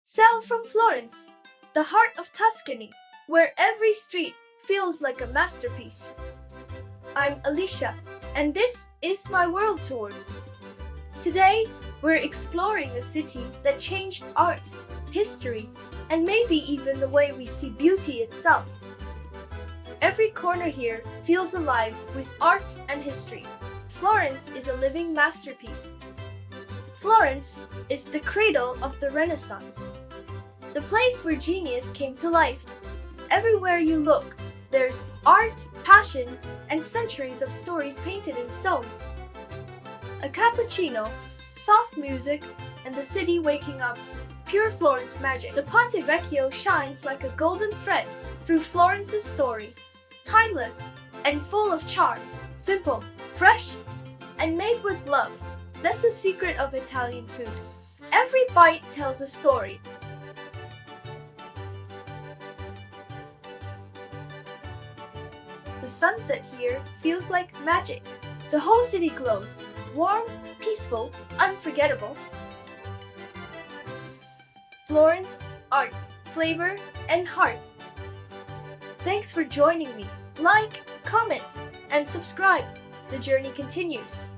Sal from Florence, the heart of Tuscany, where every street feels like a masterpiece. I'm Alisha, and this is my world tour. Today, we're exploring a city that changed art, history, and maybe even the way we see beauty itself. Every corner here feels alive with art and history. Florence is a living masterpiece. Florence is the cradle of the Renaissance, the place where genius came to life. Everywhere you look, there's art, passion, and centuries of stories painted in stone. A cappuccino, soft music, and the city waking up. Pure Florence magic. The Ponte Vecchio shines like a golden thread through Florence's story. Timeless and full of charm. Simple, fresh, and made with love. That's the secret of Italian food. Every bite tells a story. The sunset here feels like magic. The whole city glows. Warm, peaceful, unforgettable. Florence, art, flavor, and heart. Thanks for joining me. Like, comment, and subscribe. The journey continues.